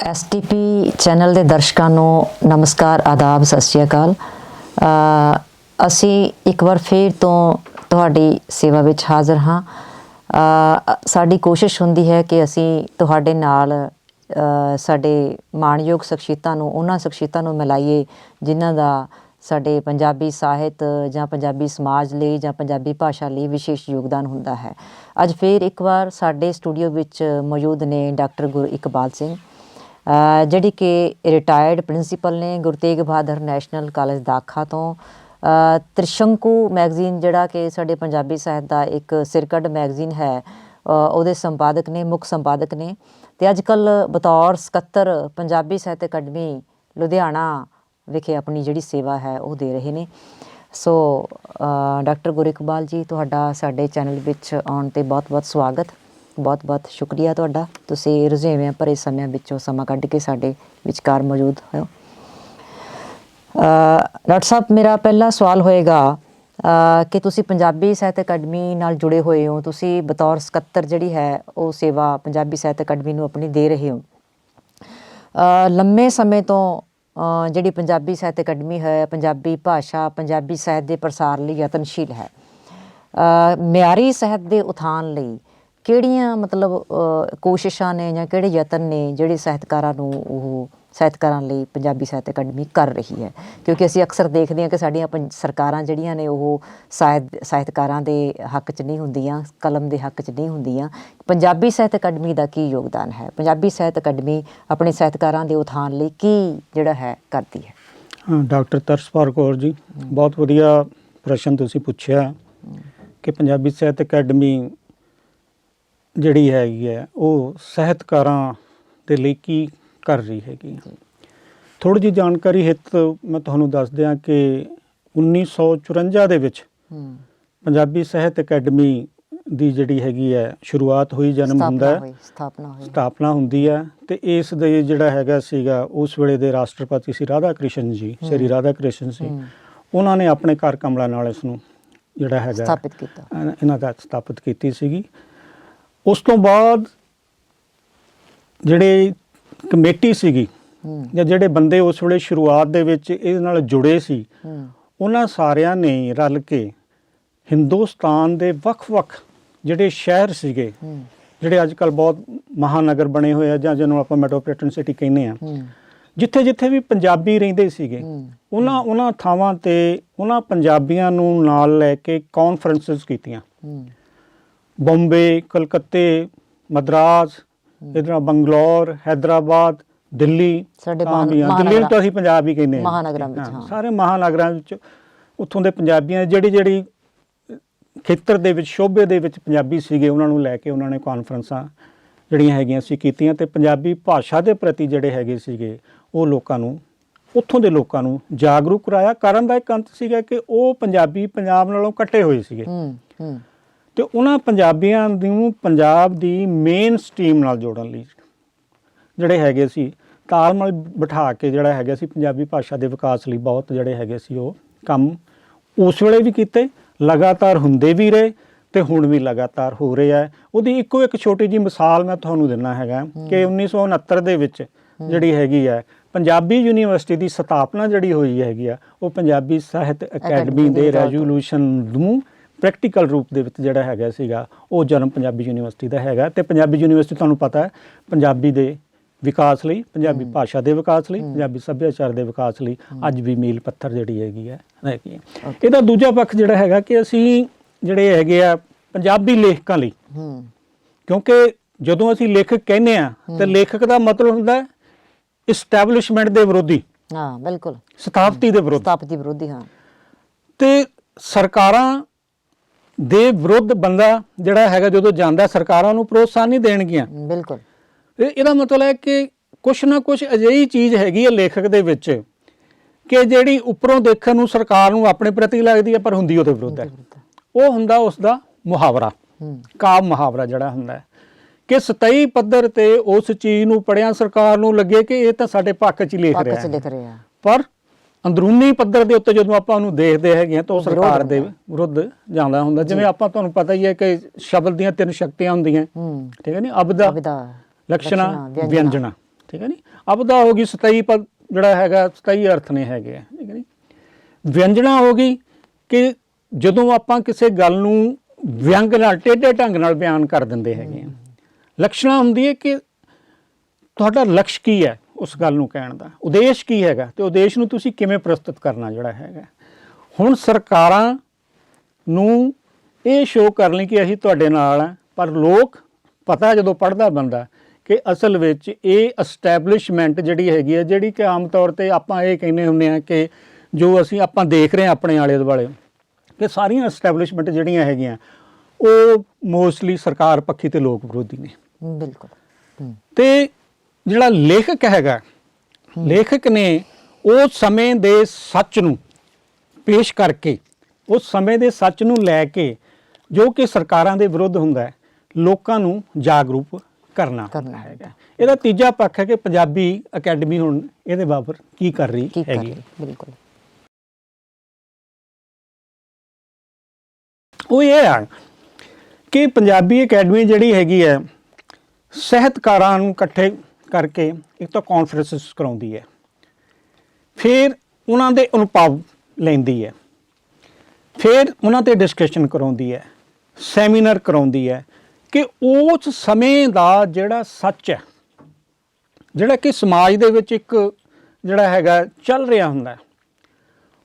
STP channel ਦੇ ਦਰਸ਼ਕਾਂ ਨੂੰ ਨਮਸਕਾਰ, ਆਦਾਬ, ਸਤਿ ਸ਼੍ਰੀ ਅਕਾਲ। ਅਸੀਂ ਇੱਕ ਵਾਰ ਫਿਰ ਤੋਂ ਤੁਹਾਡੀ ਸੇਵਾ ਵਿੱਚ ਹਾਜ਼ਰ ਹਾਂ। ਸਾਡੀ ਕੋਸ਼ਿਸ਼ ਹੁੰਦੀ ਹੈ ਕਿ ਅਸੀਂ ਤੁਹਾਡੇ ਨਾਲ ਸਾਡੇ ਮਾਣਯੋਗ ਸ਼ਖਸੀਅਤਾਂ ਨੂੰ, ਉਹਨਾਂ ਸ਼ਖਸੀਅਤਾਂ ਨੂੰ ਮਿਲਾਈਏ ਜਿਨ੍ਹਾਂ ਦਾ ਸਾਡੇ ਪੰਜਾਬੀ ਸਾਹਿਤ ਜਾਂ ਪੰਜਾਬੀ ਸਮਾਜ ਲਈ ਜਾਂ ਪੰਜਾਬੀ ਭਾਸ਼ਾ ਲਈ ਵਿਸ਼ੇਸ਼ ਯੋਗਦਾਨ ਹੁੰਦਾ ਹੈ। ਅੱਜ ਫਿਰ ਇੱਕ ਵਾਰ ਸਾਡੇ ਸਟੂਡੀਓ ਵਿੱਚ ਮੌਜੂਦ ਨੇ ਡਾਕਟਰ ਗੁਰਇਕਬਾਲ ਸਿੰਘ, ਜਿਹੜੀ ਕਿ ਰਿਟਾਇਰਡ ਪ੍ਰਿੰਸੀਪਲ ਨੇ ਗੁਰੂ ਤੇਗ ਬਹਾਦਰ ਨੈਸ਼ਨਲ ਕਾਲਜ ਦਾਖਾ ਤੋਂ। ਤ੍ਰਿਸ਼ੰਕੂ ਮੈਗਜ਼ੀਨ, ਜਿਹੜਾ ਕਿ ਸਾਡੇ ਪੰਜਾਬੀ ਸਾਹਿਤ ਦਾ ਇੱਕ ਸਿਰਕੱਢ ਮੈਗਜ਼ੀਨ ਹੈ, ਉਹਦੇ ਸੰਪਾਦਕ ਨੇ, ਮੁੱਖ ਸੰਪਾਦਕ ਨੇ। ਅਤੇ ਅੱਜ ਕੱਲ੍ਹ ਬਤੌਰ ਸਕੱਤਰ ਪੰਜਾਬੀ ਸਾਹਿਤ ਅਕੈਡਮੀ ਲੁਧਿਆਣਾ ਵਿਖੇ ਆਪਣੀ ਜਿਹੜੀ ਸੇਵਾ ਹੈ ਉਹ ਦੇ ਰਹੇ ਨੇ। ਸੋ ਡਾਕਟਰ ਗੁਰਇਕਬਾਲ ਜੀ, ਤੁਹਾਡਾ ਸਾਡੇ ਚੈਨਲ ਵਿੱਚ ਆਉਣ 'ਤੇ ਬਹੁਤ ਬਹੁਤ ਸਵਾਗਤ, ਬਹੁਤ ਬਹੁਤ ਸ਼ੁਕਰੀਆ ਤੁਹਾਡਾ। ਤੁਸੀਂ ਰੁਝੇਵਿਆਂ ਭਰੇ ਸਮਿਆਂ ਵਿੱਚੋਂ ਸਮਾਂ ਕੱਢ ਕੇ ਸਾਡੇ ਵਿਚਕਾਰ ਮੌਜੂਦ ਹੋ। ਡਾਕਟਰ ਸਾਹਿਬ, ਮੇਰਾ ਪਹਿਲਾ ਸਵਾਲ ਹੋਏਗਾ ਕਿ ਤੁਸੀਂ ਪੰਜਾਬੀ ਸਾਹਿਤ ਅਕੈਡਮੀ ਨਾਲ ਜੁੜੇ ਹੋਏ ਹੋ, ਤੁਸੀਂ ਬਤੌਰ ਸਕੱਤਰ ਜਿਹੜੀ ਹੈ ਉਹ ਸੇਵਾ ਪੰਜਾਬੀ ਸਾਹਿਤ ਅਕੈਡਮੀ ਨੂੰ ਆਪਣੀ ਦੇ ਰਹੇ ਹੋ। ਲੰਮੇ ਸਮੇਂ ਤੋਂ ਜਿਹੜੀ ਪੰਜਾਬੀ ਸਾਹਿਤ ਅਕੈਡਮੀ ਹੈ, ਪੰਜਾਬੀ ਭਾਸ਼ਾ, ਪੰਜਾਬੀ ਸਾਹਿਤ ਦੇ ਪ੍ਰਸਾਰ ਲਈ ਯਤਨਸ਼ੀਲ ਹੈ। ਮਿਆਰੀ ਸਾਹਿਤ ਦੇ ਉਥਾਨ ਲਈ ਕਿਹੜੀਆਂ ਕੋਸ਼ਿਸ਼ਾਂ ਨੇ ਜਾਂ ਕਿਹੜੇ ਯਤਨ ਨੇ ਜਿਹੜੇ ਸਾਹਿਤਕਾਰਾਂ ਲਈ ਪੰਜਾਬੀ ਸਾਹਿਤ ਅਕੈਡਮੀ ਕਰ ਰਹੀ ਹੈ? ਕਿਉਂਕਿ ਅਸੀਂ ਅਕਸਰ ਦੇਖਦੇ ਹਾਂ ਕਿ ਸਾਡੀਆਂ ਸਰਕਾਰਾਂ ਜਿਹੜੀਆਂ ਨੇ ਉਹ ਸਾਹਿਤਕਾਰਾਂ ਦੇ ਹੱਕ 'ਚ ਨਹੀਂ ਹੁੰਦੀਆਂ, ਕਲਮ ਦੇ ਹੱਕ 'ਚ ਨਹੀਂ ਹੁੰਦੀਆਂ। ਪੰਜਾਬੀ ਸਾਹਿਤ ਅਕੈਡਮੀ ਦਾ ਕੀ ਯੋਗਦਾਨ ਹੈ? ਪੰਜਾਬੀ ਸਾਹਿਤ ਅਕੈਡਮੀ ਆਪਣੇ ਸਾਹਿਤਕਾਰਾਂ ਦੇ ਉਥਾਨ ਲਈ ਕੀ ਜਿਹੜਾ ਹੈ ਕਰਦੀ ਹੈ? ਡਾਕਟਰ ਤਰਸਪਾਲ ਕੌਰ ਜੀ, ਬਹੁਤ ਵਧੀਆ ਪ੍ਰਸ਼ਨ ਤੁਸੀਂ ਪੁੱਛਿਆ ਕਿ ਪੰਜਾਬੀ ਸਾਹਿਤ ਅਕੈਡਮੀ ਜਿਹੜੀ ਹੈਗੀ ਹੈ ਉਹ ਸਾਹਿਤਕਾਰਾਂ ਦੇ ਲਈ ਕੀ ਕਰ ਰਹੀ ਹੈਗੀ। ਥੋੜ੍ਹੀ ਜਿਹੀ ਜਾਣਕਾਰੀ ਹਿੱਤ ਮੈਂ ਤੁਹਾਨੂੰ ਦੱਸ ਦਿਆਂ ਕਿ 1954 ਦੇ ਵਿੱਚ ਪੰਜਾਬੀ ਸਾਹਿਤ ਅਕੈਡਮੀ ਦੀ ਜਿਹੜੀ ਹੈਗੀ ਹੈ ਸ਼ੁਰੂਆਤ ਹੋਈ, ਜਨਮ ਹੁੰਦਾ ਹੈ, ਸਥਾਪਨਾ ਹੁੰਦੀ ਹੈ। ਅਤੇ ਇਸ ਦੇ ਜਿਹੜਾ ਹੈਗਾ ਸੀਗਾ ਉਸ ਵੇਲੇ ਦੇ ਰਾਸ਼ਟਰਪਤੀ ਸੀ ਰਾਧਾ ਕ੍ਰਿਸ਼ਨ ਜੀ, ਸ਼੍ਰੀ ਰਾਧਾ ਕ੍ਰਿਸ਼ਨ ਸੀ। ਉਹਨਾਂ ਨੇ ਆਪਣੇ ਘਰ ਕਮਲਾ ਨਾਲ ਇਸ ਨੂੰ ਜਿਹੜਾ ਹੈਗਾ ਸਥਾਪਿਤ ਕੀਤਾ, ਇਹਨਾਂ ਦਾ ਸਥਾਪਿਤ ਕੀਤੀ ਸੀਗੀ। ਉਸ ਤੋਂ ਬਾਅਦ ਜਿਹੜੇ ਕਮੇਟੀ ਸੀਗੀ ਜਾਂ ਜਿਹੜੇ ਬੰਦੇ ਉਸ ਵੇਲੇ ਸ਼ੁਰੂਆਤ ਦੇ ਵਿੱਚ ਇਹਦੇ ਨਾਲ ਜੁੜੇ ਸੀ, ਉਹਨਾਂ ਸਾਰਿਆਂ ਨੇ ਰਲ ਕੇ ਹਿੰਦੁਸਤਾਨ ਦੇ ਵੱਖ-ਵੱਖ ਜਿਹੜੇ ਸ਼ਹਿਰ ਸੀਗੇ, ਜਿਹੜੇ ਅੱਜ ਕੱਲ੍ਹ ਬਹੁਤ ਮਹਾਨਗਰ ਬਣੇ ਹੋਏ ਆ ਜਾਂ ਜਿਹਨੂੰ ਆਪਾਂ ਮੈਟਰੋਪੋਲੀਟਨ ਸਿਟੀ ਕਹਿੰਦੇ ਆ, ਜਿੱਥੇ ਵੀ ਪੰਜਾਬੀ ਰਹਿੰਦੇ ਸੀਗੇ, ਉਹਨਾਂ ਥਾਵਾਂ 'ਤੇ ਉਹਨਾਂ ਪੰਜਾਬੀਆਂ ਨੂੰ ਨਾਲ ਲੈ ਕੇ ਕਾਨਫਰੰਸਿਸ ਕੀਤੀਆਂ। ਬੰਬੇ, ਕਲਕੱਤੇ, ਮਦਰਾਸ, ਇੱਧਰ ਬੰਗਲੌਰ, ਹੈਦਰਾਬਾਦ, ਦਿੱਲੀ, ਦਿੱਲੀ ਤੋਂ ਅਸੀਂ ਪੰਜਾਬ ਹੀ ਕਹਿੰਦੇ ਹਾਂ, ਸਾਰੇ ਮਹਾਨਗਰਾਂ ਵਿੱਚ ਉੱਥੋਂ ਦੇ ਪੰਜਾਬੀਆਂ ਜਿਹੜੀ ਖੇਤਰ ਦੇ ਵਿੱਚ, ਸ਼ੋਭੇ ਦੇ ਵਿੱਚ ਪੰਜਾਬੀ ਸੀਗੇ, ਉਹਨਾਂ ਨੂੰ ਲੈ ਕੇ ਉਹਨਾਂ ਨੇ ਕਾਨਫਰੰਸਾਂ ਜਿਹੜੀਆਂ ਹੈਗੀਆਂ ਸੀ ਕੀਤੀਆਂ। ਅਤੇ ਪੰਜਾਬੀ ਭਾਸ਼ਾ ਦੇ ਪ੍ਰਤੀ ਜਿਹੜੇ ਹੈਗੇ ਸੀਗੇ ਉਹ ਲੋਕਾਂ ਨੂੰ, ਉੱਥੋਂ ਦੇ ਲੋਕਾਂ ਨੂੰ ਜਾਗਰੂਕ ਕਰਾਇਆ। ਕਰਨ ਦਾ ਇੱਕ ਅੰਤ ਸੀਗਾ ਕਿ ਉਹ ਪੰਜਾਬੀ ਪੰਜਾਬ ਨਾਲੋਂ ਕੱਟੇ ਹੋਏ ਸੀਗੇ ਅਤੇ ਉਹਨਾਂ ਪੰਜਾਬੀਆਂ ਨੂੰ ਪੰਜਾਬ ਦੀ ਮੇਨ ਸਟ੍ਰੀਮ ਨਾਲ ਜੋੜਨ ਲਈ ਜਿਹੜੇ ਹੈਗੇ ਸੀ ਤਾਲਮੇਲ ਬਿਠਾ ਕੇ ਜਿਹੜਾ ਹੈਗਾ ਸੀ ਪੰਜਾਬੀ ਭਾਸ਼ਾ ਦੇ ਵਿਕਾਸ ਲਈ ਬਹੁਤ ਜਿਹੜੇ ਹੈਗੇ ਸੀ ਉਹ ਕੰਮ ਉਸ ਵੇਲੇ ਵੀ ਕੀਤੇ, ਲਗਾਤਾਰ ਹੁੰਦੇ ਵੀ ਰਹੇ ਅਤੇ ਹੁਣ ਵੀ ਲਗਾਤਾਰ ਹੋ ਰਹੇ ਹੈ। ਉਹਦੀ ਇੱਕੋ ਇੱਕ ਛੋਟੀ ਜਿਹੀ ਮਿਸਾਲ ਮੈਂ ਤੁਹਾਨੂੰ ਦਿੰਦਾ ਹੈਗਾ ਕਿ 1969 ਦੇ ਵਿੱਚ ਜਿਹੜੀ ਹੈਗੀ ਹੈ ਪੰਜਾਬੀ ਯੂਨੀਵਰਸਿਟੀ ਦੀ ਸਥਾਪਨਾ ਜਿਹੜੀ ਹੋਈ ਹੈਗੀ ਆ, ਉਹ ਪੰਜਾਬੀ ਸਾਹਿਤ ਅਕੈਡਮੀ ਦੇ ਰੈਜ਼ੋਲੂਸ਼ਨ ਨੂੰ ਪ੍ਰੈਕਟੀਕਲ ਰੂਪ ਦੇ ਵਿੱਚ ਜਿਹੜਾ ਹੈਗਾ ਸੀਗਾ ਉਹ ਜਨਮ ਪੰਜਾਬੀ ਯੂਨੀਵਰਸਿਟੀ ਦਾ ਹੈਗਾ। ਅਤੇ ਪੰਜਾਬੀ ਯੂਨੀਵਰਸਿਟੀ ਤੁਹਾਨੂੰ ਪਤਾ ਹੈ ਪੰਜਾਬੀ ਦੇ ਵਿਕਾਸ ਲਈ, ਪੰਜਾਬੀ ਭਾਸ਼ਾ ਦੇ ਵਿਕਾਸ ਲਈ, ਪੰਜਾਬੀ ਸੱਭਿਆਚਾਰ ਦੇ ਵਿਕਾਸ ਲਈ ਅੱਜ ਵੀ ਮੀਲ ਪੱਥਰ ਜਿਹੜੀ ਹੈਗੀ ਹੈ। ਇਹਦਾ ਦੂਜਾ ਪੱਖ ਜਿਹੜਾ ਹੈਗਾ ਕਿ ਅਸੀਂ ਜਿਹੜੇ ਹੈਗੇ ਆ ਪੰਜਾਬੀ ਲੇਖਕਾਂ ਲਈ, ਕਿਉਂਕਿ ਜਦੋਂ ਅਸੀਂ ਲੇਖਕ ਕਹਿੰਦੇ ਹਾਂ ਤਾਂ ਲੇਖਕ ਦਾ ਮਤਲਬ ਹੁੰਦਾ ਹੈ ਇਸਟੈਬਲਿਸ਼ਮੈਂਟ ਦੇ ਵਿਰੋਧੀ, ਬਿਲਕੁਲ ਸਥਾਪਤੀ ਦੇ ਵਿਰੋਧੀ, ਅਤੇ ਸਰਕਾਰਾਂ ਦੇ ਵਿਰੁੱਧ ਬੰਦਾ ਜਿਹੜਾ ਹੈਗਾ ਜਦੋਂ ਜਾਂਦਾ, ਸਰਕਾਰਾਂ ਨੂੰ ਪ੍ਰੋਤਸਾਹਨ ਨਹੀਂ ਦੇਣਗੀਆਂ। ਬਿਲਕੁਲ, ਇਹਦਾ ਮਤਲਬ ਹੈ ਕਿ ਕੁਛ ਨਾ ਕੁਛ ਅਜਿਹੀ ਚੀਜ਼ ਹੈਗੀ ਹੈ ਲੇਖਕ ਦੇ ਵਿੱਚ ਕਿ ਜਿਹੜੀ ਉੱਪਰੋਂ ਦੇਖਣ ਨੂੰ ਸਰਕਾਰ ਨੂੰ ਆਪਣੇ ਪ੍ਰਤੀ ਲੱਗਦੀ ਹੈ ਪਰ ਹੁੰਦੀ ਉਹਦੇ ਵਿਰੁੱਧ ਹੈ। ਉਹ ਹੁੰਦਾ ਉਸਦਾ ਮੁਹਾਵਰਾ, ਕਾਵਿ ਮੁਹਾਵਰਾ ਜਿਹੜਾ ਹੁੰਦਾ ਹੈ ਕਿ ਸਤਹੀ ਪੱਧਰ 'ਤੇ ਉਸ ਚੀਜ਼ ਨੂੰ ਪੜ੍ਹਿਆ ਸਰਕਾਰ ਨੂੰ ਲੱਗੇ ਕਿ ਇਹ ਤਾਂ ਸਾਡੇ ਪੱਖ 'ਚ ਹੀ ਲਿਖ ਰਿਹਾ, ਪਰ ਅੰਦਰੂਨੀ ਪੱਧਰ ਦੇ ਉੱਤੇ ਜਦੋਂ ਆਪਾਂ ਉਹਨੂੰ ਦੇਖਦੇ ਹੈਗੇ ਹਾਂ ਤਾਂ ਉਹ ਸਰਕਾਰ ਦੇ ਵਿਰੁੱਧ ਜਾਂਦਾ ਹੁੰਦਾ। ਜਿਵੇਂ ਆਪਾਂ ਤੁਹਾਨੂੰ ਪਤਾ ਹੀ ਹੈ ਕਿ ਸ਼ਬਦ ਦੀਆਂ 3 ਸ਼ਕਤੀਆਂ ਹੁੰਦੀਆਂ, ਠੀਕ ਹੈ ਨੀ, ਅਬਦਾ, ਲਕਸ਼ਣਾ, ਵਿਅੰਜਨਾ, ਠੀਕ ਹੈ ਨੀ। ਅਪਦਾ ਹੋ ਗਈ ਸਤਾਈ ਪਦ ਜਿਹੜਾ ਹੈਗਾ 27 ਅਰਥ ਨੇ ਹੈਗੇ ਆ, ਠੀਕ ਹੈ ਨੀ। ਵਿਅੰਜਨਾ ਹੋ ਗਈ ਕਿ ਜਦੋਂ ਆਪਾਂ ਕਿਸੇ ਗੱਲ ਨੂੰ ਵਿਅੰਗ ਨਾਲ ਟੇਢੇ ਢੰਗ ਨਾਲ ਬਿਆਨ ਕਰ ਦਿੰਦੇ ਹੈਗੇ ਆ। ਲਕਸ਼ਣਾ ਹੁੰਦੀ ਹੈ ਕਿ ਤੁਹਾਡਾ ਲਕਸ਼ ਕੀ ਹੈ ਉਸ ਗੱਲ ਨੂੰ ਕਹਿਣ ਦਾ, ਉਦੇਸ਼ ਕੀ ਹੈਗਾ, ਤੇ ਉਦੇਸ਼ ਨੂੰ ਤੁਸੀਂ ਕਿਵੇਂ ਪ੍ਰਸਤੁਤ ਕਰਨਾ ਜਿਹੜਾ ਹੈਗਾ। ਹੁਣ ਸਰਕਾਰਾਂ ਨੂੰ ਇਹ ਸ਼ੋਅ ਕਰਨ ਲਈ ਕਿ ਅਸੀਂ ਤੁਹਾਡੇ ਨਾਲ ਆ, ਪਰ ਲੋਕ ਪਤਾ ਜਦੋਂ ਪੜ੍ਹਦਾ ਬੰਦਾ ਕਿ ਅਸਲ ਵਿੱਚ ਇਹ ਐਸਟੈਬਲਿਸ਼ਮੈਂਟ ਜਿਹੜੀ ਹੈਗੀ ਹੈ, ਜਿਹੜੀ ਕਿ ਆਮ ਤੌਰ 'ਤੇ ਆਪਾਂ ਇਹ ਕਹਿੰਦੇ ਹੁੰਦੇ ਹਾਂ ਕਿ ਜੋ ਆਪਾਂ ਦੇਖ ਰਹੇ ਹਾਂ ਆਪਣੇ ਆਲੇ ਦੁਆਲੇ ਕਿ ਸਾਰੀਆਂ ਐਸਟੈਬਲਿਸ਼ਮੈਂਟ ਜਿਹੜੀਆਂ ਹੈਗੀਆਂ ਉਹ ਮੋਸਟਲੀ ਸਰਕਾਰ ਪੱਖੀ ਤੇ ਲੋਕ ਵਿਰੋਧੀ ਨੇ। ਬਿਲਕੁਲ। ਤੇ ਜਿਹੜਾ ਲੇਖਕ ਹੈਗਾ, ਲੇਖਕ ਨੇ ਉਸ ਸਮੇਂ ਦੇ ਸੱਚ ਨੂੰ ਪੇਸ਼ ਕਰਕੇ, ਉਸ ਸਮੇਂ ਦੇ ਸੱਚ ਨੂੰ ਲੈ ਕੇ ਜੋ ਕਿ ਸਰਕਾਰਾਂ ਦੇ ਵਿਰੁੱਧ ਹੁੰਦਾ ਹੈ, ਲੋਕਾਂ ਨੂੰ ਜਾਗਰੂਕ ਕਰਨਾ ਹੈਗਾ। ਇਹਦਾ ਤੀਜਾ ਪੱਖ ਹੈ ਕਿ ਪੰਜਾਬੀ ਅਕੈਡਮੀ ਹੁਣ ਇਹਦੇ ਬਾਬਤ ਕੀ ਕਰ ਰਹੀ ਹੈਗੀ। ਬਿਲਕੁਲ। ਉਹ ਇਹ ਹੈ ਕਿ ਪੰਜਾਬੀ ਅਕੈਡਮੀ ਜਿਹੜੀ ਹੈਗੀ ਹੈ, ਸਾਹਿਤਕਾਰਾਂ ਨੂੰ ਇਕੱਠੇ ਕਰਕੇ ਇੱਕ ਤਾਂ ਕਾਨਫਰੰਸਿਸ ਕਰਾਉਂਦੀ ਹੈ, ਫਿਰ ਉਹਨਾਂ ਦੇ ਅਨੁਭਵ ਲੈਂਦੀ ਹੈ, ਫਿਰ ਉਹਨਾਂ 'ਤੇ ਡਿਸਕਸ਼ਨ ਕਰਾਉਂਦੀ ਹੈ, ਸੈਮੀਨਾਰ ਕਰਾਉਂਦੀ ਹੈ ਕਿ ਉਸ ਸਮੇਂ ਦਾ ਜਿਹੜਾ ਸੱਚ ਹੈ, ਜਿਹੜਾ ਕਿ ਸਮਾਜ ਦੇ ਵਿੱਚ ਇੱਕ ਜਿਹੜਾ ਹੈਗਾ ਚੱਲ ਰਿਹਾ ਹੁੰਦਾ,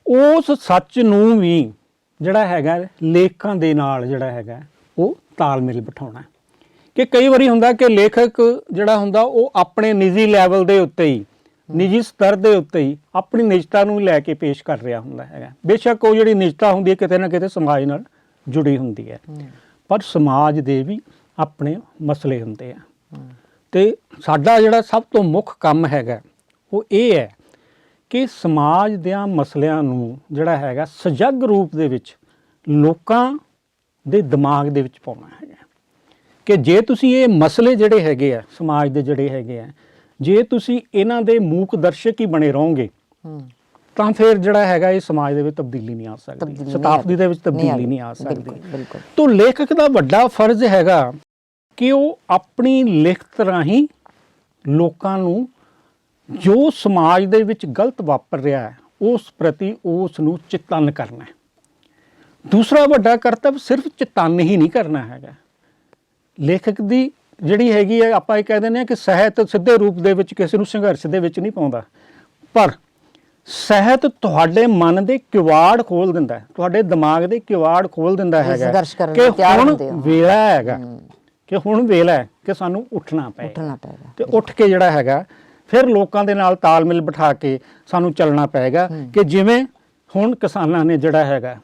ਉਸ ਸੱਚ ਨੂੰ ਵੀ ਜਿਹੜਾ ਹੈਗਾ ਲੇਖਕਾਂ ਦੇ ਨਾਲ ਜਿਹੜਾ ਹੈਗਾ ਉਹ ਤਾਲਮੇਲ ਬਿਠਾਉਣਾ। ਕਿ ਕਈ ਵਾਰੀ ਹੁੰਦਾ ਕਿ ਲੇਖਕ ਜਿਹੜਾ ਹੁੰਦਾ ਉਹ ਆਪਣੇ ਨਿੱਜੀ ਲੈਵਲ ਦੇ ਉੱਤੇ ਹੀ, ਨਿੱਜੀ ਸਤਰ ਦੇ ਉੱਤੇ ਹੀ ਆਪਣੀ ਨਿਜਤਾ ਨੂੰ ਲੈ ਕੇ ਪੇਸ਼ ਕਰ ਰਿਹਾ ਹੁੰਦਾ ਹੈਗਾ। ਬੇਸ਼ੱਕ ਉਹ ਜਿਹੜੀ ਨਿਜਤਾ ਹੁੰਦੀ ਹੈ ਕਿਤੇ ਨਾ ਕਿਤੇ ਸਮਾਜ ਨਾਲ ਜੁੜੀ ਹੁੰਦੀ ਹੈ, ਪਰ ਸਮਾਜ ਦੇ ਵੀ ਆਪਣੇ ਮਸਲੇ ਹੁੰਦੇ ਆ। ਤੇ ਸਾਡਾ ਜਿਹੜਾ ਸਭ ਤੋਂ ਮੁੱਖ ਕੰਮ ਹੈਗਾ ਉਹ ਇਹ ਹੈ ਕਿ ਸਮਾਜ ਦਿਆਂ ਮਸਲਿਆਂ ਨੂੰ ਜਿਹੜਾ ਹੈਗਾ ਸਜਗ ਰੂਪ ਦੇ ਵਿੱਚ ਲੋਕਾਂ ਦੇ ਦਿਮਾਗ ਦੇ ਵਿੱਚ ਪਾਉਣਾ ਹੈਗਾ। ਕਿ ਜੇ ਤੁਸੀਂ ਇਹ ਮਸਲੇ ਜਿਹੜੇ ਹੈਗੇ ਆ ਸਮਾਜ ਦੇ ਜਿਹੜੇ ਹੈਗੇ ਆ, ਜੇ ਤੁਸੀਂ ਇਹਨਾਂ ਦੇ ਮੂਕ ਦਰਸ਼ਕ ਹੀ ਬਣੇ ਰਹੋਗੇ ਤਾਂ ਫਿਰ ਜਿਹੜਾ ਹੈਗਾ ਇਹ ਸਮਾਜ ਦੇ ਵਿੱਚ ਤਬਦੀਲੀ ਨਹੀਂ ਆ ਸਕਦੀ, ਸ਼ਤਾਬਦੀ ਦੇ ਵਿੱਚ ਤਬਦੀਲੀ ਨਹੀਂ ਆ ਸਕਦੀ। ਤਾਂ ਲੇਖਕ ਦਾ ਵੱਡਾ ਫਰਜ਼ ਹੈਗਾ ਕਿ ਉਹ ਆਪਣੀ ਲਿਖਤ ਰਾਹੀਂ ਲੋਕਾਂ ਨੂੰ ਜੋ ਸਮਾਜ ਦੇ ਵਿੱਚ ਗਲਤ ਵਾਪਰ ਰਿਹਾ ਹੈ ਉਸ ਪ੍ਰਤੀ ਉਸ ਨੂੰ ਚੇਤੰਨ ਕਰਨਾ ਹੈ। ਦੂਸਰਾ ਵੱਡਾ ਕਰਤੱਵ ਸਿਰਫ ਚੇਤੰਨ ਹੀ ਨਹੀਂ ਕਰਨਾ ਹੈਗਾ। ਲੇਖਕ ਦੀ ਜਿਹੜੀ ਹੈਗੀ ਹੈ, ਆਪਾਂ ਇਹ ਕਹਿ ਦਿੰਦੇ ਹਾਂ ਕਿ ਸਾਹਿਤ ਸਿੱਧੇ ਰੂਪ ਦੇ ਵਿੱਚ ਕਿਸੇ ਨੂੰ ਸੰਘਰਸ਼ ਦੇ ਵਿੱਚ ਨਹੀਂ ਪਾਉਂਦਾ, ਪਰ ਸਾਹਿਤ ਤੁਹਾਡੇ ਮਨ ਦੇ ਕਿਵਾੜ ਖੋਲ ਦਿੰਦਾ ਹੈ, ਤੁਹਾਡੇ ਦਿਮਾਗ ਦੇ ਕਿਵਾੜ ਖੋਲ ਦਿੰਦਾ ਹੈਗਾ ਕਿ ਹੁਣ ਵੇਲਾ ਹੈਗਾ, ਕਿ ਹੁਣ ਵੇਲਾ ਹੈ ਕਿ ਸਾਨੂੰ ਉੱਠਣਾ ਪਏਗਾ ਤੇ ਉੱਠ ਕੇ ਜਿਹੜਾ ਹੈਗਾ ਫਿਰ ਲੋਕਾਂ ਦੇ ਨਾਲ ਤਾਲਮੇਲ ਬਿਠਾ ਕੇ ਸਾਨੂੰ ਚੱਲਣਾ ਪਏਗਾ। ਕਿ ਜਿਵੇਂ ਹੁਣ ਕਿਸਾਨਾਂ ਨੇ ਜਿਹੜਾ ਹੈਗਾ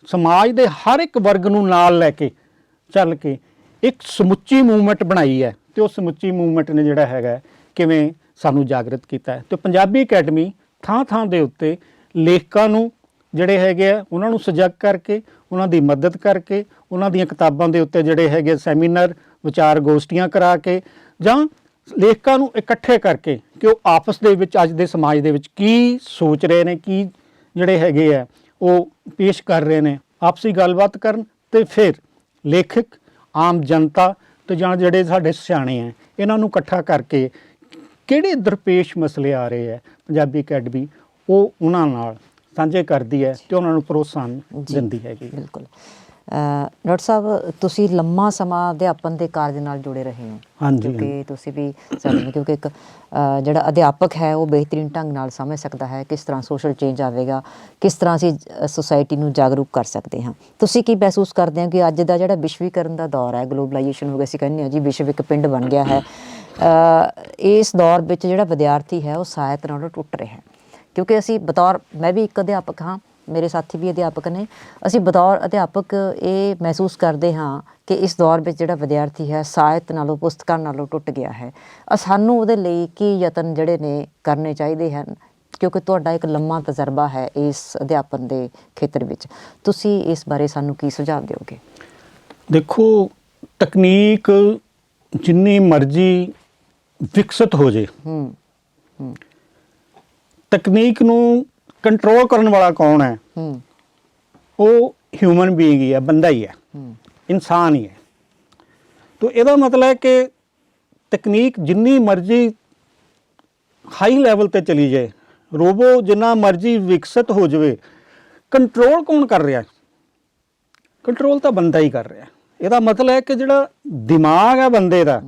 ਸਮਾਜ ਦੇ ਹਰ ਇੱਕ ਵਰਗ ਨੂੰ ਨਾਲ ਲੈ ਕੇ ਚੱਲ ਕੇ ਇੱਕ ਸਮੁੱਚੀ ਮੂਵਮੈਂਟ ਬਣਾਈ ਹੈ, ਤੇ ਉਹ ਸਮੁੱਚੀ ਮੂਵਮੈਂਟ ਨੇ ਜਿਹੜਾ ਹੈਗਾ ਕਿਵੇਂ ਸਾਨੂੰ ਜਾਗਰਤ ਕੀਤਾ ਹੈ। ਤੇ ਪੰਜਾਬੀ ਅਕੈਡਮੀ ਥਾਂ ਥਾਂ ਦੇ ਉੱਤੇ ਲੇਖਕਾਂ ਨੂੰ ਜਿਹੜੇ ਹੈਗੇ ਆ ਉਹਨਾਂ ਨੂੰ ਸਜਗ ਕਰਕੇ, ਉਹਨਾਂ ਦੀ ਮਦਦ ਕਰਕੇ, ਉਹਨਾਂ ਦੀਆਂ ਕਿਤਾਬਾਂ ਦੇ ਉੱਤੇ ਜਿਹੜੇ ਹੈਗੇ ਸੈਮੀਨਾਰ ਵਿਚਾਰ ਗੋਸ਼ਟੀਆਂ ਕਰਾ ਕੇ, ਜਾਂ ਲੇਖਕਾਂ ਨੂੰ ਇਕੱਠੇ ਕਰਕੇ ਕਿ ਉਹ ਆਪਸ ਦੇ ਵਿੱਚ ਅੱਜ ਦੇ ਸਮਾਜ ਦੇ ਵਿੱਚ ਕੀ ਸੋਚ ਰਹੇ ਨੇ, ਕੀ ਜਿਹੜੇ ਹੈਗੇ ਆ ਉਹ ਪੇਸ਼ ਕਰ ਰਹੇ ਨੇ, ਆਪਸੀ ਗੱਲਬਾਤ ਕਰਨ, ਤੇ ਫਿਰ ਲੇਖਕ, ਆਮ ਜਨਤਾ ਤੇ ਜਾਂ ਜਿਹੜੇ ਸਾਡੇ ਸਿਆਣੇ ਆ ਇਹਨਾਂ ਨੂੰ ਇਕੱਠਾ ਕਰਕੇ ਕਿਹੜੇ ਦਰਪੇਸ਼ ਮਸਲੇ ਆ ਰਹੇ ਆ, ਪੰਜਾਬੀ ਅਕੈਡਮੀ ਉਹ ਉਹਨਾਂ ਨਾਲ ਸਾਂਝੇ ਕਰਦੀ ਹੈ ਤੇ ਉਹਨਾਂ ਨੂੰ ਪ੍ਰੋਤਸਾਹਨ ਦਿੰਦੀ ਹੈਗੀ। ਬਿਲਕੁਲ। ਡਾਕਟਰ ਸਾਹਿਬ, ਤੁਸੀਂ ਲੰਮਾ ਸਮਾਂ ਅਧਿਆਪਨ ਦੇ ਕਾਰਜ ਨਾਲ ਜੁੜੇ ਰਹੇ ਹੋ। ਹਾਂਜੀ। ਕਿਉਂਕਿ ਤੁਸੀਂ ਵੀ ਸਾਡੇ, ਕਿਉਂਕਿ ਇੱਕ ਜਿਹੜਾ ਅਧਿਆਪਕ ਹੈ ਉਹ ਬਿਹਤਰੀਨ ਢੰਗ ਨਾਲ ਸਮਝ ਸਕਦਾ ਹੈ ਕਿਸ ਤਰ੍ਹਾਂ ਸੋਸ਼ਲ ਚੇਂਜ ਆਵੇਗਾ, ਕਿਸ ਤਰ੍ਹਾਂ ਅਸੀਂ ਸੁਸਾਇਟੀ ਨੂੰ ਜਾਗਰੂਕ ਕਰ ਸਕਦੇ ਹਾਂ। ਤੁਸੀਂ ਕੀ ਮਹਿਸੂਸ ਕਰਦੇ ਹੋ ਕਿ ਅੱਜ ਦਾ ਜਿਹੜਾ ਵਿਸ਼ਵੀਕਰਨ ਦਾ ਦੌਰ ਹੈ, ਗਲੋਬਲਾਈਜੇਸ਼ਨ ਹੋ ਗਿਆ, ਅਸੀਂ ਕਹਿੰਦੇ ਹਾਂ ਜੀ ਵਿਸ਼ਵ ਇੱਕ ਪਿੰਡ ਬਣ ਗਿਆ ਹੈ, ਇਸ ਦੌਰ ਵਿੱਚ ਜਿਹੜਾ ਵਿਦਿਆਰਥੀ ਹੈ ਉਹ ਸਾਹਿਤ ਨਾਲੋਂ ਟੁੱਟ ਰਿਹਾ ਹੈ? ਕਿਉਂਕਿ ਅਸੀਂ ਬਤੌਰ, ਮੈਂ ਵੀ ਇੱਕ ਅਧਿਆਪਕ ਹਾਂ, ਮੇਰੇ ਸਾਥੀ ਵੀ ਅਧਿਆਪਕ ਨੇ, ਅਸੀਂ ਬਤੌਰ ਅਧਿਆਪਕ ਇਹ ਮਹਿਸੂਸ ਕਰਦੇ ਹਾਂ ਕਿ ਇਸ ਦੌਰ ਵਿੱਚ ਜਿਹੜਾ ਵਿਦਿਆਰਥੀ ਹੈ ਸਾਹਿਤ ਨਾਲੋਂ, ਪੁਸਤਕਾਂ ਨਾਲੋਂ ਟੁੱਟ ਗਿਆ ਹੈ। ਸਾਨੂੰ ਉਹਦੇ ਲਈ ਕੀ ਯਤਨ ਜਿਹੜੇ ਨੇ ਕਰਨੇ ਚਾਹੀਦੇ ਹਨ? ਕਿਉਂਕਿ ਤੁਹਾਡਾ ਇੱਕ ਲੰਮਾ ਤਜਰਬਾ ਹੈ ਇਸ ਅਧਿਆਪਨ ਦੇ ਖੇਤਰ ਵਿੱਚ, ਤੁਸੀਂ ਇਸ ਬਾਰੇ ਸਾਨੂੰ ਕੀ ਸੁਝਾਅ ਦਿਓਗੇ? ਦੇਖੋ, ਤਕਨੀਕ ਜਿੰਨੀ ਮਰਜ਼ੀ ਵਿਕਸਿਤ ਹੋ ਜੇ, ਤਕਨੀਕ ਨੂੰ ਕੰਟਰੋਲ ਕਰਨ ਵਾਲਾ ਕੌਣ ਹੈ? ਉਹ ਹਿਊਮਨ ਬੀਇੰਗ ਹੀ ਹੈ, ਬੰਦਾ ਹੀ ਹੈ, ਇਨਸਾਨ ਹੀ ਹੈ। ਤਾਂ ਇਹਦਾ ਮਤਲਬ ਹੈ ਕਿ ਤਕਨੀਕ ਜਿੰਨੀ ਮਰਜ਼ੀ ਹਾਈ ਲੈਵਲ ਤੇ ਚਲੀ ਜਾਏ, ਰੋਬੋ ਜਿੰਨਾ ਮਰਜ਼ੀ ਵਿਕਸਿਤ ਹੋ ਜਾਵੇ, ਕੰਟਰੋਲ ਕੌਣ ਕਰ ਰਿਹਾ? ਕੰਟਰੋਲ ਤਾਂ ਬੰਦਾ ਹੀ ਕਰ ਰਿਹਾ। ਇਹਦਾ ਮਤਲਬ ਹੈ ਕਿ ਜਿਹੜਾ ਦਿਮਾਗ ਹੈ ਬੰਦੇ ਦਾ,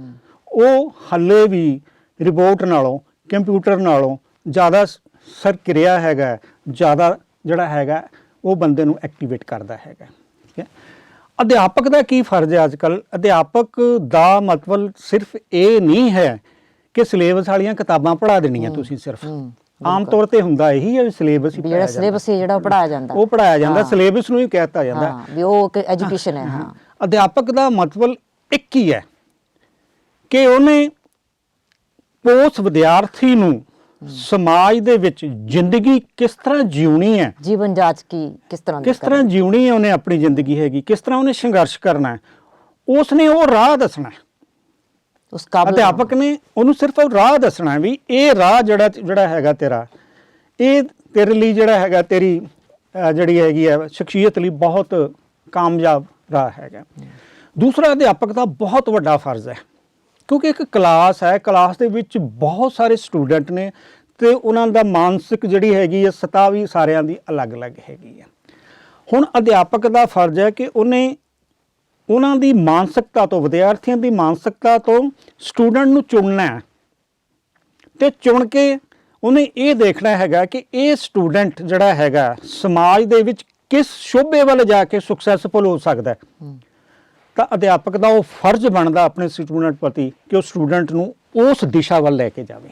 ਉਹ ਹਾਲੇ ਵੀ ਰਿਬੋਟ ਨਾਲੋਂ, ਕੰਪਿਊਟਰ ਨਾਲੋਂ ਜ਼ਿਆਦਾ ਸਰਕਿਰਿਆ ਹੈਗਾ, ਜ਼ਿਆਦਾ ਜਿਹੜਾ ਹੈਗਾ ਉਹ ਬੰਦੇ ਨੂੰ ਐਕਟੀਵੇਟ ਕਰਦਾ ਹੈਗਾ। ਠੀਕ ਹੈ। ਅਧਿਆਪਕ ਦਾ ਕੀ ਫਰਜ਼ ਹੈ ਅੱਜ ਕੱਲ੍ਹ? ਅਧਿਆਪਕ ਦਾ ਮਤਲਬ ਸਿਰਫ ਇਹ ਨਹੀਂ ਹੈ ਕਿ ਸਿਲੇਬਸ ਵਾਲੀਆਂ ਕਿਤਾਬਾਂ ਪੜ੍ਹਾ ਦੇਣੀਆਂ ਤੁਸੀਂ ਸਿਰਫ। ਆਮ ਤੌਰ ਤੇ ਹੁੰਦਾ ਇਹੀ ਹੈ, ਸਿਲੇਬਸ ਹੀ ਜਿਹੜਾ ਸਿਲੇਬਸ ਜਿਹੜਾ ਉਹ ਪੜਾਇਆ ਜਾਂਦਾ, ਉਹ ਪੜਾਇਆ ਜਾਂਦਾ, ਸਿਲੇਬਸ ਨੂੰ ਹੀ ਕਹਿਤਾ ਜਾਂਦਾ ਵੀ ਉਹ ਇੱਕ ਐਜੂਕੇਸ਼ਨ ਹੈ। ਹਾਂ, ਅਧਿਆਪਕ ਦਾ ਮਤਲਬ ਇੱਕ ਹੀ ਹੈ ਕਿ ਉਹਨੇ ਉਸ ਵਿਦਿਆਰਥੀ ਨੂੰ ਸਮਾਜ ਦੇ ਵਿੱਚ ਜ਼ਿੰਦਗੀ ਕਿਸ ਤਰ੍ਹਾਂ ਜਿਉਣੀ ਹੈ, ਜੀਵਨ ਜਾਂਚ ਕਿਸ ਤਰ੍ਹਾਂ ਜਿਉਣੀ ਹੈ, ਉਹਨੇ ਆਪਣੀ ਜ਼ਿੰਦਗੀ ਹੈਗੀ, ਕਿਸ ਤਰ੍ਹਾਂ ਉਹਨੇ ਸੰਘਰਸ਼ ਕਰਨਾ ਹੈ, ਉਸਨੇ ਉਹ ਰਾਹ ਦੱਸਣਾ ਹੈ। ਉਸ ਕਾਬਲ ਅਧਿਆਪਕ ਨੇ ਉਹਨੂੰ ਸਿਰਫ ਉਹ ਰਾਹ ਦੱਸਣਾ ਵੀ ਇਹ ਰਾਹ ਜਿਹੜਾ ਹੈਗਾ ਤੇਰਾ, ਇਹ ਤੇਰੇ ਲਈ ਜਿਹੜਾ ਹੈਗਾ, ਤੇਰੀ ਜਿਹੜੀ ਹੈਗੀ ਹੈ ਸ਼ਖਸੀਅਤ ਲਈ ਬਹੁਤ ਕਾਮਯਾਬ ਰਾਹ ਹੈਗਾ। ਦੂਸਰਾ, ਅਧਿਆਪਕ ਦਾ ਬਹੁਤ ਵੱਡਾ ਫਰਜ਼ ਹੈ, ਕਿਉਂਕਿ ਇੱਕ ਕਲਾਸ ਹੈ, ਕਲਾਸ ਦੇ ਵਿੱਚ ਬਹੁਤ ਸਾਰੇ ਸਟੂਡੈਂਟ ਨੇ ਤੇ ਉਹਨਾਂ ਦਾ ਮਾਨਸਿਕ ਜਿਹੜੀ ਹੈਗੀ ਹੈ ਸਤਹ ਵੀ ਸਾਰਿਆਂ ਦੀ ਅਲੱਗ-ਅਲੱਗ ਹੈਗੀ ਹੈ। ਹੁਣ ਅਧਿਆਪਕ ਦਾ ਫਰਜ਼ ਹੈ ਕਿ ਉਹਨੇ ਉਹਨਾਂ ਦੀ ਮਾਨਸਿਕਤਾ ਤੋਂ, ਵਿਦਿਆਰਥੀਆਂ ਦੀ ਮਾਨਸਿਕਤਾ ਤੋਂ ਸਟੂਡੈਂਟ ਨੂੰ ਚੁਣਨਾ ਹੈ ਤੇ ਚੁਣ ਕੇ ਉਹਨੇ ਇਹ ਦੇਖਣਾ ਹੈਗਾ ਕਿ ਇਹ ਸਟੂਡੈਂਟ ਜਿਹੜਾ ਹੈਗਾ ਸਮਾਜ ਦੇ ਵਿੱਚ ਕਿਸ ਸ਼ੋਭੇ ਵੱਲ ਜਾ ਕੇ ਸਕਸੈਸਫੁਲ ਹੋ ਸਕਦਾ ਹੈ। ਤਾਂ ਅਧਿਆਪਕ ਦਾ ਉਹ ਫਰਜ਼ ਬਣਦਾ ਆਪਣੇ ਸਟੂਡੈਂਟ ਪ੍ਰਤੀ ਕਿ ਉਹ ਸਟੂਡੈਂਟ ਨੂੰ ਉਸ ਦਿਸ਼ਾ ਵੱਲ ਲੈ ਕੇ ਜਾਵੇ,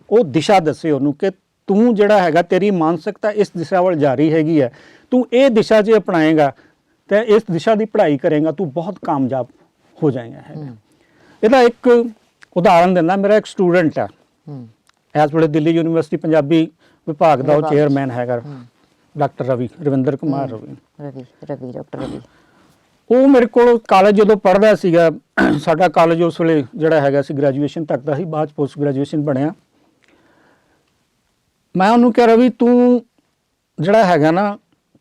ਉਹ ਦਿਸ਼ਾ ਦੱਸੇ ਉਹਨੂੰ ਕਿ ਤੂੰ ਜਿਹੜਾ ਹੈਗਾ, ਤੇਰੀ ਮਾਨਸਿਕਤਾ ਇਸ ਦਿਸ਼ਾ ਵੱਲ ਜਾ ਰਹੀ ਹੈਗੀ ਹੈ, ਤੂੰ ਇਹ ਦਿਸ਼ਾ ਜੇ ਅਪਣਾਏਗਾ ਤੇ ਇਸ ਦਿਸ਼ਾ ਦੀ ਪੜ੍ਹਾਈ ਕਰੇਗਾ, ਤੂੰ ਬਹੁਤ ਕਾਮਯਾਬ ਹੋ ਜਾਏਗਾ ਹੈਗਾ। ਇਹਦਾ ਇੱਕ ਉਦਾਹਰਨ ਦਿੰਦਾ, ਮੇਰਾ ਇੱਕ ਸਟੂਡੈਂਟ ਆ, ਇਸ ਵੇਲੇ ਦਿੱਲੀ ਯੂਨੀਵਰਸਿਟੀ ਪੰਜਾਬੀ ਵਿਭਾਗ ਦਾ ਉਹ ਚੇਅਰਮੈਨ ਹੈਗਾ, ਡਾਕਟਰ ਰਵਿੰਦਰ ਕੁਮਾਰ ਡਾਕਟਰ ਰਵੀ। ਉਹ ਮੇਰੇ ਕੋਲ ਕਾਲਜ ਜਦੋਂ ਪੜ੍ਹਦਾ ਸੀਗਾ, ਸਾਡਾ ਕਾਲਜ ਉਸ ਵੇਲੇ ਜਿਹੜਾ ਹੈਗਾ ਸੀ ਗ੍ਰੈਜੂਏਸ਼ਨ ਤੱਕ ਦਾ ਸੀ, ਬਾਅਦ 'ਚ ਪੋਸਟ ਗ੍ਰੈਜੂਏਸ਼ਨ ਬਣਿਆ। ਮੈਂ ਉਹਨੂੰ ਕਿਹਾ, ਰਵੀ ਤੂੰ ਜਿਹੜਾ ਹੈਗਾ ਨਾ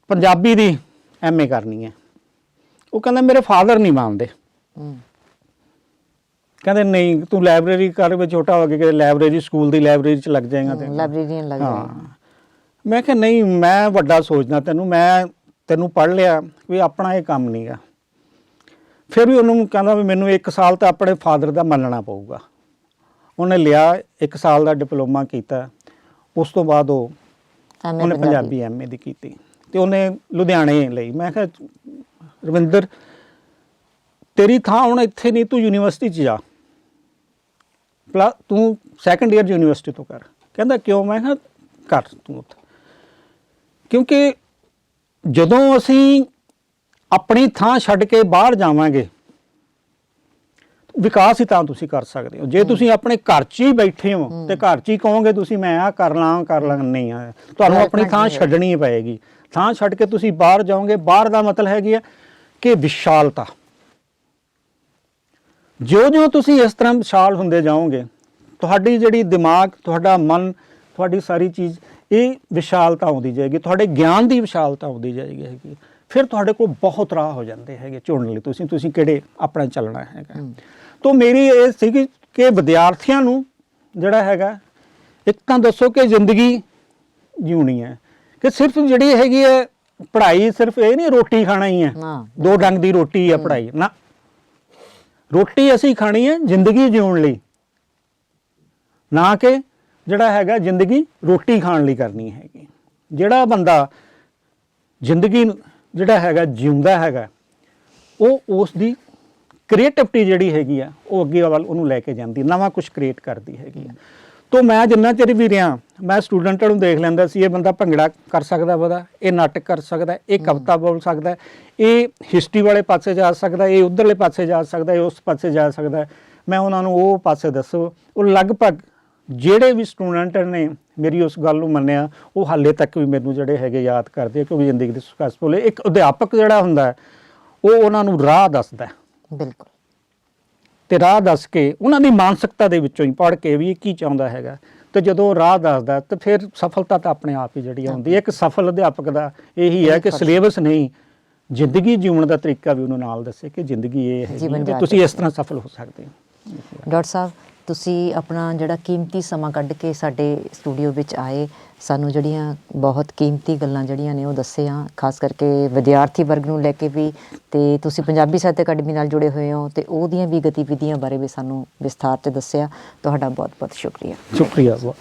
ਪੰਜਾਬੀ ਦੀ MA ਕਰਨੀ ਹੈ। ਉਹ ਕਹਿੰਦਾ ਮੇਰੇ ਫਾਦਰ ਨਹੀਂ ਮੰਨਦੇ, ਕਹਿੰਦੇ ਨਹੀਂ ਤੂੰ ਲਾਇਬ੍ਰੇਰੀ ਕਰ, ਵਿੱਚ ਛੋਟਾ ਹੋ ਕੇ ਲਾਇਬ੍ਰੇਰੀ, ਸਕੂਲ ਦੀ ਲਾਇਬ੍ਰੇਰੀ 'ਚ ਲੱਗ ਜਾਏਗਾ ਤੇ ਲਾਇਬ੍ਰੇਰੀਅਨ ਲੱਗ ਜਾਏਗਾ। ਮੈਂ ਕਿਹਾ ਨਹੀਂ, ਮੈਂ ਵੱਡਾ ਸੋਚਦਾ ਮੈਂ ਤੈਨੂੰ ਪੜ੍ਹ ਲਿਆ ਵੀ ਆਪਣਾ ਇਹ ਕੰਮ ਨਹੀਂ ਗਾ। ਫਿਰ ਵੀ ਉਹਨੂੰ ਕਹਿੰਦਾ ਵੀ ਮੈਨੂੰ 1 ਸਾਲ ਤਾਂ ਆਪਣੇ ਫਾਦਰ ਦਾ ਮੰਨਣਾ ਪਊਗਾ। ਉਹਨੇ ਲਿਆ, 1 ਸਾਲ ਦਾ ਡਿਪਲੋਮਾ ਕੀਤਾ, ਉਸ ਤੋਂ ਬਾਅਦ ਉਹਨੇ ਪੰਜਾਬੀ MA ਦੀ ਕੀਤੀ ਤੇ ਉਹਨੇ ਲੁਧਿਆਣੇ ਲਈ। ਮੈਂ ਕਿਹਾ ਰਵਿੰਦਰ ਤੇਰੀ ਥਾਂ ਹੁਣ ਇੱਥੇ ਨਹੀਂ, ਤੂੰ ਯੂਨੀਵਰਸਿਟੀ 'ਚ ਜਾ, ਤੂੰ 2nd ਈਅਰ ਯੂਨੀਵਰਸਿਟੀ ਤੋਂ ਕਰ। ਕਹਿੰਦਾ ਕਿਉਂ? ਮੈਂ ਕਿਹਾ ਕਰ ਤੂੰ ਉੱਥੇ, ਕਿਉਂਕਿ ਜਦੋਂ ਅਸੀਂ ਆਪਣੀ ਥਾਂ ਛੱਡ ਕੇ ਬਾਹਰ ਜਾਵਾਂਗੇ, ਵਿਕਾਸ ਹੀ ਤਾਂ ਤੁਸੀਂ ਕਰ ਸਕਦੇ ਹੋ। ਜੇ ਤੁਸੀਂ ਆਪਣੇ ਘਰ 'ਚ ਹੀ ਬੈਠੇ ਹੋ ਤੇ ਘਰ 'ਚ ਹੀ ਕਹੋਗੇ ਤੁਸੀਂ ਮੈਂ ਆਹ ਕਰ ਲਾਂ ਨਹੀਂ ਆ, ਤੁਹਾਨੂੰ ਆਪਣੀ ਥਾਂ ਛੱਡਣੀ ਪਏਗੀ। ਥਾਂ ਛੱਡ ਕੇ ਤੁਸੀਂ ਬਾਹਰ ਜਾਓਗੇ, ਬਾਹਰ ਦਾ ਮਤਲਬ ਹੈਗੀ ਹੈ ਕਿ ਵਿਸ਼ਾਲਤਾ। ਜਿਉਂ-ਜਿਉਂ ਤੁਸੀਂ ਇਸ ਤਰ੍ਹਾਂ ਵਿਸ਼ਾਲ ਹੁੰਦੇ ਜਾਓਗੇ, ਤੁਹਾਡੀ ਜਿਹੜੀ ਦਿਮਾਗ, ਤੁਹਾਡਾ ਮਨ, ਤੁਹਾਡੀ ਸਾਰੀ ਚੀਜ਼, ਇਹ ਵਿਸ਼ਾਲਤਾ ਆਉਂਦੀ ਜਾਏਗੀ, ਤੁਹਾਡੇ ਗਿਆਨ ਦੀ ਵਿਸ਼ਾਲਤਾ ਆਉਂਦੀ ਜਾਏਗੀ ਹੈਗੀ। ਫਿਰ ਤੁਹਾਡੇ ਕੋਲ ਬਹੁਤ ਰਾਹ ਹੋ ਜਾਂਦੇ ਹੈਗੇ ਚੁਣਨ ਲਈ, ਤੁਸੀਂ ਕਿਹੜੇ ਆਪਣਾ ਚੱਲਣਾ ਹੈਗਾ। ਤਾਂ ਮੇਰੀ ਇਹ ਸੀਗੀ ਕਿ ਵਿਦਿਆਰਥੀਆਂ ਨੂੰ ਜਿਹੜਾ ਹੈਗਾ, ਇੱਕ ਤਾਂ ਦੱਸੋ ਕਿ ਜ਼ਿੰਦਗੀ ਜਿਉਣੀ ਹੈ, ਕਿ ਸਿਰਫ ਜਿਹੜੀ ਹੈਗੀ ਹੈ ਪੜ੍ਹਾਈ, ਸਿਰਫ ਇਹ ਨਹੀਂ ਰੋਟੀ ਖਾਣਾ ਹੀ ਹੈ, 2 ਡੰਗ ਦੀ ਰੋਟੀ ਹੈ ਪੜ੍ਹਾਈ ਨਾ। ਰੋਟੀ ਅਸੀਂ ਖਾਣੀ ਹੈ ਜ਼ਿੰਦਗੀ ਜਿਉਣ ਲਈ, ਨਾ ਕਿ ਜਿਹੜਾ ਹੈਗਾ ਜ਼ਿੰਦਗੀ ਰੋਟੀ ਖਾਣ ਲਈ ਕਰਨੀ ਹੈਗੀ। ਜਿਹੜਾ ਬੰਦਾ ਜ਼ਿੰਦਗੀ ਜਿਹੜਾ ਹੈਗਾ ਜਿਉਂਦਾ ਹੈਗਾ, ਉਹ ਉਸ ਦੀ ਕ੍ਰੀਏਟਿਵਿਟੀ ਜਿਹੜੀ ਹੈਗੀ ਆ ਉਹ ਅੱਗੇ ਵੱਲ ਉਹਨੂੰ ਲੈ ਕੇ ਜਾਂਦੀ, ਨਵਾਂ ਕੁਝ ਕ੍ਰੀਏਟ ਕਰਦੀ ਹੈਗੀ ਆ। ਤਾਂ ਮੈਂ ਜਿੰਨਾ ਚਿਰ ਵੀ ਰਿਹਾ, ਮੈਂ ਸਟੂਡੈਂਟਾਂ ਨੂੰ ਦੇਖ ਲੈਂਦਾ ਸੀ, ਇਹ ਬੰਦਾ ਭੰਗੜਾ ਕਰ ਸਕਦਾ ਵਾ, ਇਹ ਨਾਟਕ ਕਰ ਸਕਦਾ, ਇਹ ਕਵਿਤਾ ਬੋਲ ਸਕਦਾ, ਇਹ ਹਿਸਟਰੀ ਵਾਲੇ ਪਾਸੇ ਜਾ ਸਕਦਾ, ਇਹ ਉੱਧਰਲੇ ਪਾਸੇ ਜਾ ਸਕਦਾ, ਇਹ ਉਸ ਪਾਸੇ ਜਾ ਸਕਦਾ। ਮੈਂ ਉਹਨਾਂ ਨੂੰ ਉਹ ਪਾਸੇ ਦੱਸੋ। ਉਹ ਲਗਭਗ ਜਿਹੜੇ ਵੀ ਸਟੂਡੈਂਟ ਨੇ ਮੇਰੀ ਉਸ ਗੱਲ ਨੂੰ ਮੰਨਿਆ, ਉਹ ਹਾਲੇ ਤੱਕ ਵੀ ਮੈਨੂੰ ਜਿਹੜੇ ਹੈਗੇ ਯਾਦ ਕਰਦੇ, ਕਿਉਂਕਿ ਜ਼ਿੰਦਗੀ ਦੇ ਸਕਸੈਸਫੁਲ ਇੱਕ ਅਧਿਆਪਕ ਜਿਹੜਾ ਹੁੰਦਾ ਉਹ ਉਹਨਾਂ ਨੂੰ ਰਾਹ ਦੱਸਦਾ। ਬਿਲਕੁਲ। ਤੇ ਰਾਹ ਦੱਸ ਕੇ ਉਹਨਾਂ ਦੀ ਮਾਨਸਿਕਤਾ ਦੇ ਵਿੱਚੋਂ ਹੀ ਪੜ੍ਹ ਕੇ ਵੀ ਇਹ ਕੀ ਚਾਹੁੰਦਾ ਹੈਗਾ, ਤੇ ਜਦੋਂ ਰਾਹ ਦੱਸਦਾ ਤੇ ਫਿਰ ਸਫਲਤਾ ਤਾਂ ਆਪਣੇ ਆਪ ਹੀ ਜਿਹੜੀ ਆਉਂਦੀ ਹੈ। ਇੱਕ ਸਫਲ ਅਧਿਆਪਕ ਦਾ ਇਹੀ ਹੈ ਕਿ ਸਿਲੇਬਸ ਨਹੀਂ, ਜ਼ਿੰਦਗੀ ਜਿਉਣ ਦਾ ਤਰੀਕਾ ਵੀ ਉਹਨੂੰ ਨਾਲ ਦੱਸੇ ਕਿ ਜ਼ਿੰਦਗੀ ਇਹ ਹੈ, ਤੁਸੀਂ ਇਸ ਤਰ੍ਹਾਂ ਸਫਲ ਹੋ ਸਕਦੇ ਹੋ। ਡਾਕਟਰ ਸਾਹਿਬ, ਤੁਸੀਂ ਆਪਣਾ ਜਿਹੜਾ ਕੀਮਤੀ ਸਮਾਂ ਕੱਢ ਕੇ ਸਾਡੇ ਸਟੂਡੀਓ ਵਿੱਚ ਆਏ, ਸਾਨੂੰ ਜਿਹੜੀਆਂ ਬਹੁਤ ਕੀਮਤੀ ਗੱਲਾਂ ਜਿਹੜੀਆਂ ਨੇ ਉਹ ਦੱਸੀਆਂ, ਖਾਸ ਕਰਕੇ ਵਿਦਿਆਰਥੀ ਵਰਗ ਨੂੰ ਲੈ ਕੇ ਵੀ, ਤੇ ਤੁਸੀਂ ਪੰਜਾਬੀ ਸਾਹਿਤ ਅਕੈਡਮੀ ਨਾਲ ਜੁੜੇ ਹੋਏ ਹੋ ਤੇ ਉਹਦੀਆਂ ਵੀ ਗਤੀਵਿਧੀਆਂ ਬਾਰੇ ਵੀ ਸਾਨੂੰ ਵਿਸਥਾਰ 'ਚ ਦੱਸਿਆ। ਤੁਹਾਡਾ ਬਹੁਤ ਬਹੁਤ ਸ਼ੁਕਰੀਆ। ਸ਼ੁਕਰੀਆ ਬਹੁਤ।